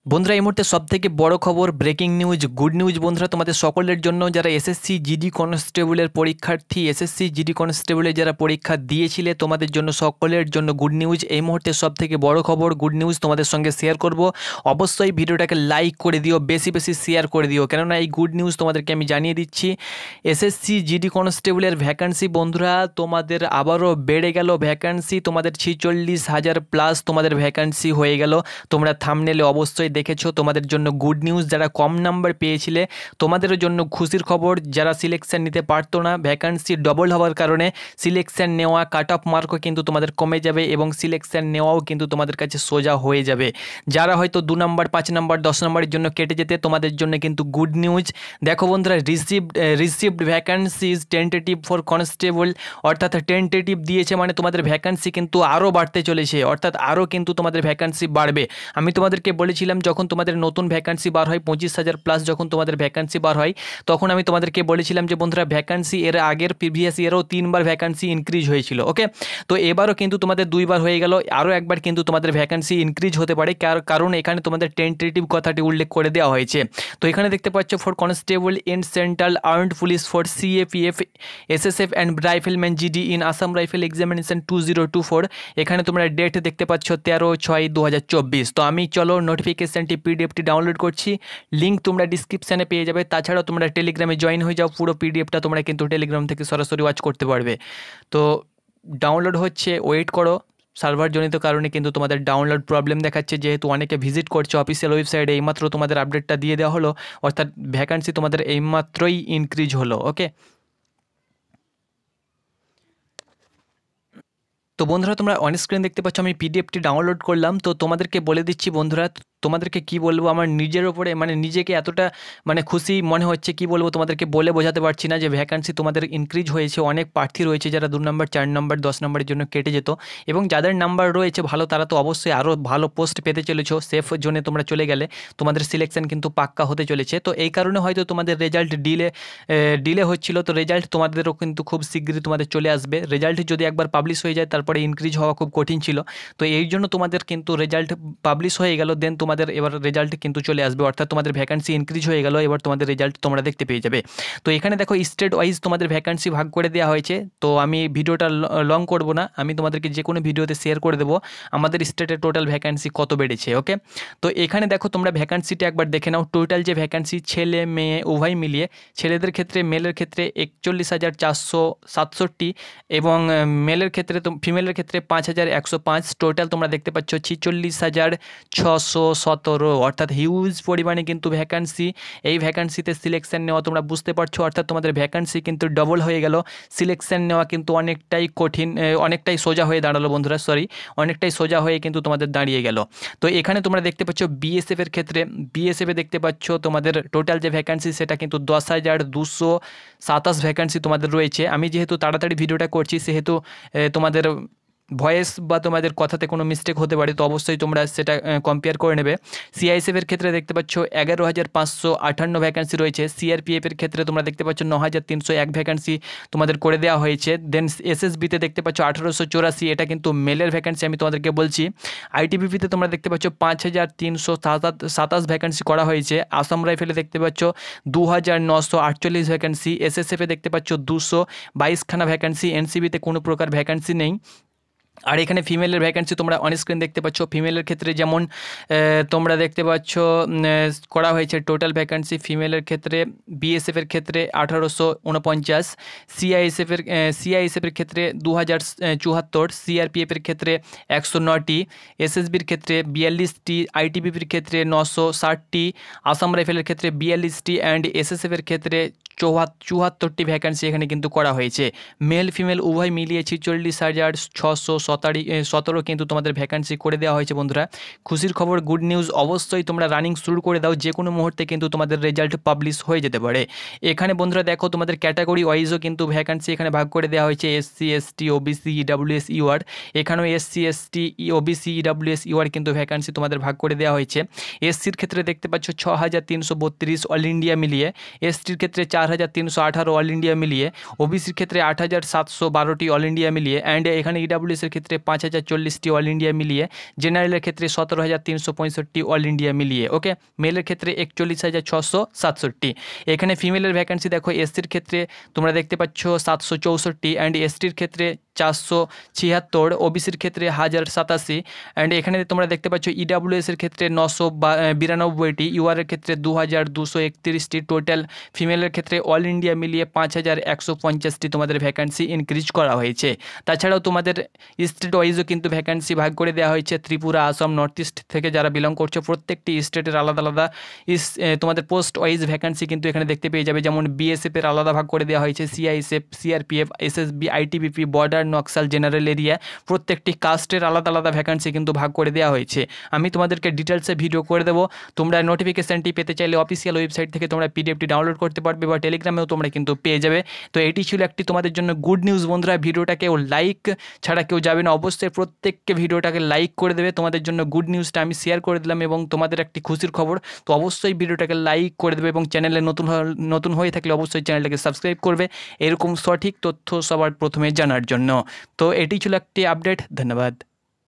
বন্ধুরা, এই মুহূর্তে সবথেকে বড় খবর, ব্রেকিং নিউজ, গুড নিউজ বন্ধুরা তোমাদের সকলের জন্য। যারা এসএসসি জিডি কনস্টেবলের পরীক্ষার্থী, এসএসসি জিডি কনস্টেবলের যারা পরীক্ষা দিয়েছিলে, তোমাদের জন্য সকলের জন্য গুড নিউজ। এই মুহূর্তে সবথেকে বড় খবর, গুড নিউজ তোমাদের সঙ্গে শেয়ার করব। অবশ্যই ভিডিওটাকে লাইক করে দিও, বেশি বেশি শেয়ার করে দিও, কেননা এই গুড নিউজ তোমাদেরকে আমি জানিয়ে দিচ্ছি। এসএসসি জিডি কনস্টেবলের ভ্যাকান্সি বন্ধুরা তোমাদের আবারও বেড়ে গেল ভ্যাকান্সি, তোমাদের 46,000 প্লাস তোমাদের ভ্যাকান্সি হয়ে গেল। তোমরা থাম্বনেলে অবশ্যই দেখেছো, তোমাদের জন্য গুড নিউজ। যারা কম নাম্বার পেয়েছিলে তোমাদের জন্য খুশির খবর। যারা সিলেকশন নিতে পারতো না, ভ্যাকান্সি ডবল হওয়ার কারণে সিলেকশন নেওয়া, কাট অফ মার্কও কিন্তু তোমাদের কমে যাবে এবং সিলেকশন নেওয়াও কিন্তু তোমাদের কাছে সোজা হয়ে যাবে। যারা হয়তো 2 নাম্বার, 5 নাম্বার, 10 নাম্বারের জন্য কেটে যেতে, তোমাদের জন্য কিন্তু গুড নিউজ। দেখো বন্ধুরা, received vacancies tentative for constable, অর্থাৎ টেন্টেটিভ দিয়েছে মানে তোমাদের ভ্যাকান্সি কিন্তু আরও বাড়তে চলেছে, অর্থাৎ আরও কিন্তু তোমাদের ভ্যাকান্সি বাড়বে। আমি তোমাদেরকে বলেছিলাম যখন তোমাদের নতুন ভ্যাকান্সি বার হয় 25,000 প্লাস যখন তোমাদের ভ্যাকান্সি বার হয়, তখন আমি তোমাদেরকে বলেছিলাম যে বন্ধুরা ভ্যাকান্সি এর আগের প্রিভিয়াস ইয়ারও 3 বার ভ্যাকান্সি ইনক্রিজ হয়েছিল। ওকে, তো এবারও কিন্তু তোমাদের 2 বার হয়ে গেল, আরও একবার কিন্তু তোমাদের ভ্যাকান্সি ইনক্রিজ হতে পারে, কারণ এখানে তোমাদের টেন্টেটিভ কথাটি উল্লেখ করে দেওয়া হয়েছে। তো এখানে দেখতে পাচ্ছ for constable in central armed police for CAPF, SSF and rifleman GD in Assam rifle examination 2024। এখানে তোমরা ডেট দেখতে পাচ্ছ 13/6/2024। তো আমি চলো নোটিফিকেশানটি পিডিএফটি ডাউনলোড করছি, লিঙ্ক তোমরা ডিসক্রিপশানে পেয়ে যাবে। তাছাড়াও তোমরা টেলিগ্রামে জয়েন হয়ে যাও, পুরো পিডিএফটা তোমরা কিন্তু টেলিগ্রাম থেকে সরাসরি ওয়াচ করতে পারবে। তো ডাউনলোড হচ্ছে, ওয়েট করো। সার্ভারজনিত কারণে কিন্তু তোমাদের ডাউনলোড প্রবলেম দেখাচ্ছে, যেহেতু অনেকে ভিজিট করছে অফিসিয়াল ওয়েবসাইটে। এইমাত্র তোমাদের আপডেটটা দিয়ে দেওয়া হলো, অর্থাৎ ভ্যাকান্সি তোমাদের এইমাত্রই ইনক্রিজ হলো। ওকে, তো বন্ধুরা তোমরা অন স্ক্রিন দেখতে পাচ্ছ আমি পিডিএফটি ডাউনলোড করলাম। তো তোমাদেরকে বলে দিচ্ছি বন্ধুরা, তোমাদেরকে কি বলবো, আমার নিজের ওপরে মানে নিজেকে এতটা মানে খুশি মনে হচ্ছে, কি বলবো তোমাদেরকে বলে বোঝাতে পারছি না, যে ভ্যাকান্সি তোমাদের ইনক্রিজ হয়েছে। অনেক প্রার্থী রয়েছে যারা 2 নম্বর, 4 নম্বর, 10 নম্বরের জন্য কেটে যেত, এবং যাদের নাম্বার রয়েছে ভালো, তারা তো অবশ্যই আরও ভালো পোস্ট পেতে চলেছো। সেফ জোনে তোমরা চলে গেলে তোমাদের সিলেকশন কিন্তু পাক্কা হতে চলেছে। তো এই কারণে হয়তো তোমাদের রেজাল্ট ডিলে হচ্ছিল, তো রেজাল্ট তোমাদেরও কিন্তু খুব শীঘ্রই তোমাদের চলে আসবে। রেজাল্ট যদি একবার পাবলিশ হয়ে যায় তারপরে ইনক্রিজ হওয়া খুব কঠিন ছিল। তো এই জন্য তোমাদের কিন্তু রেজাল্ট পাবলিশ হয়ে গেল, দেন তোমাদের এবার রেজাল্ট কিন্তু চলে আসবে, অর্থাৎ তোমাদের ভ্যাকান্সি ইনক্রিজ হয়ে গেল, এবার তোমাদের রেজাল্ট তোমরা দেখতে পেয়ে যাবে। তো এখানে দেখো স্টেট ওয়াইজ তোমাদের ভ্যাকান্সি ভাগ করে দেওয়া হয়েছে। তো আমি ভিডিওটা লং করব না, আমি তোমাদেরকে যে কোনো ভিডিওতে শেয়ার করে দেবো আমাদের স্টেটের টোটাল ভ্যাকান্সি কত বেড়েছে। ওকে, তো এখানে দেখো তোমরা ভ্যাকান্সিটা একবার দেখে নাও। টোটাল যে ভ্যাকান্সি ছেলে মেয়ে উভয় মিলিয়ে, ছেলেদের ক্ষেত্রে মেলের ক্ষেত্রে 41,467 এবং মেলের ক্ষেত্রে ফিমেলের ক্ষেত্রে 5,105। টোটাল তোমরা দেখতে পাচ্ছ 46,617, অর্থাৎ হিউজ পরিমাণে কিন্তু ভ্যাকান্সি। এই ভ্যাকান্সিতে সিলেকশন নেওয়া তোমরা বুঝতে পারছো, অর্থাৎ তোমাদের ভ্যাকান্সি কিন্তু ডবল হয়ে গেল। সিলেকশন নেওয়া কিন্তু অনেকটাই কঠিন, অনেকটাই সোজা হয়ে দাঁড়ালো বন্ধুরা, অনেকটাই সোজা হয়ে কিন্তু তোমাদের দাঁড়িয়ে গেল। তো এখানে তোমরা দেখতে পাচ্ছ বিএসএফের ক্ষেত্রে, বিএসএফে দেখতে পাচ্ছ তোমাদের টোটাল যে ভ্যাকান্সি সেটা কিন্তু 10,227 ভ্যাকান্সি তোমাদের রয়েছে। আমি যেহেতু তাড়াতাড়ি ভিডিওটা করছি, সেহেতু তোমাদের ভয়েস বা তোমাদের কথাতে কোনো মিস্টেক হতে পারে, তো অবশ্যই তোমরা সেটা কম্পেয়ার করে নেবে। সিআইএসএফের ক্ষেত্রে দেখতে পাচ্ছ 11,558 ভ্যাকান্সি রয়েছে। সিআরপিএফের ক্ষেত্রে তোমরা দেখতে পাচ্ছ 9,301 ভ্যাকান্সি তোমাদের করে দেওয়া হয়েছে। দেন এসএসবিতে দেখতে পাচ্ছ 1,884, এটা কিন্তু মেলের ভ্যাকান্সি আমি তোমাদেরকে বলছি। আইটিবিপিতে তোমরা দেখতে পাচ্ছ 5,327 ভ্যাকান্সি করা হয়েছে। আসাম রাইফেলে দেখতে পাচ্ছ 2,948 ভ্যাকান্সি। এসএসএফে দেখতে পাচ্ছ 222খানা ভ্যাকান্সি। এনসিবিতে কোনো প্রকার ভ্যাকান্সি নেই। আর এখানে ফিমেলের ভ্যাকান্সি তোমরা অন স্ক্রিন দেখতে পাচ্ছ। ফিমেলের ক্ষেত্রে যেমন তোমরা দেখতে পাচ্ছ করা হয়েছে টোটাল ভ্যাকান্সি ফিমেলের ক্ষেত্রে, বিএসএফের ক্ষেত্রে 1,849, সিআইএসএফের ক্ষেত্রে 2,074, সিআরপিএফের ক্ষেত্রে 109টি, এসএসবির ক্ষেত্রে 42টি, আইটিবিপির ক্ষেত্রে 960টি, আসাম রাইফেলের ক্ষেত্রে 42টি অ্যান্ড এসএসএফের ক্ষেত্রে 74টি ভ্যাকান্সি এখানে কিন্তু করা হয়েছে। মেল ফিমেল উভয় মিলিয়ে 46,617 কিন্তু তোমাদের ভ্যাকান্সি করে দেওয়া হয়েছে বন্ধুরা। খুশির খবর, গুড নিউজ। অবশ্যই তোমরা রানিং শুরু করে দাও, যে কোনো মুহূর্তে কিন্তু তোমাদের রেজাল্ট পাবলিশ হয়ে যেতে পারে। এখানে বন্ধুরা দেখো তোমাদের ক্যাটাগরি ওয়াইজও কিন্তু ভ্যাকান্সি এখানে ভাগ করে দেওয়া হয়েছে। SC ST OBC EWS UR, এখানেও SC ST OBC EWS UR কিন্তু ভ্যাকান্সি তোমাদের ভাগ করে দেওয়া হয়েছে। এসসির ক্ষেত্রে দেখতে পাচ্ছ 6,332 অল ইন্ডিয়া মিলিয়ে, এসটির ক্ষেত্রে 4,318 অল ইন্ডিয়া মিলিয়ে, ওবিসির ক্ষেত্রে 8,712টি অল ইন্ডিয়া মিলিয়ে, অ্যান্ড এখানে ইডাব্লিউএসের ক্ষেত্রে 5,040টি অল ইন্ডিয়া মিলিয়ে, জেনারেলের ক্ষেত্রে 17,365 অল ইন্ডিয়া মিলিয়ে। ওকে, মেলের ক্ষেত্রে 41,667। এখানে ফিমেলের ভ্যাকেন্সি দেখো, এসসির ক্ষেত্রে তোমরা দেখতে পাচ্ছ 764, অ্যান্ড এসটির ক্ষেত্রে 476, ওবিসির ক্ষেত্রে 1087, অ্যান্ড এখানে তোমরা দেখতে পাচ্ছ ইডাব্লিউএসের ক্ষেত্রে 992টি, ইউআরের ক্ষেত্রে 2,231টি। টোটাল ফিমেলের ক্ষেত্রে অল ইন্ডিয়া মিলিয়ে 5,150টি তোমাদের ভ্যাকেন্সি ইনক্রিজ করা হয়েছে। তাছাড়াও তোমাদের স্টেট ওয়াইজও কিন্তু ভ্যাকেন্সি ভাগ করে দেওয়া হয়েছে। ত্রিপুরা, আসাম, নর্থ ইস্ট থেকে যারা বিলং করছে প্রত্যেকটি স্টেটের আলাদা আলাদা তোমাদের পোস্ট ওয়াইজ ভ্যাকেন্সি কিন্তু এখানে দেখতে পেয়ে যাবে। যেমন বিএসএফের আলাদা ভাগ করে দেওয়া হয়েছে, CISF, CRPF, SSB, ITBP, border, Naxal, general area, প্রত্যেকটি কাস্টের আলাদা আলাদা ভ্যাকেন্সি কিন্তু ভাগ করে দেওয়া হয়েছে। আমি তোমাদেরকে ডিটেলসে ভিডিও করে দেবো। তোমরা নোটিফিকেশানটি পেতে চাইলে অফিসিয়াল ওয়েবসাইট থেকে তোমরা পিডিএফটি ডাউনলোড করতে পারবে, বা টেলিগ্রামেও তোমরা কিন্তু পেয়ে যাবে। তো এটি ছিল একটি তোমাদের জন্য গুড নিউজ বন্ধুরা। ভিডিওটা কেউ লাইক ছাড়া কেউ যাবে না, অবশ্যই প্রত্যেককে ভিডিওটাকে লাইক করে দেবে। তোমাদের জন্য গুড নিউজটা আমি শেয়ার করে দিলাম এবং তোমাদের একটি খুশির খবর। তো অবশ্যই ভিডিওটাকে লাইক করে দেবে এবং চ্যানেলে নতুন হয়ে থাকলে অবশ্যই চ্যানেলটাকে সাবস্ক্রাইব করবে এরকম সঠিক তথ্য সবার প্রথমে জানার জন্য। তো এটি ছিল একটি আপডেট। ধন্যবাদ।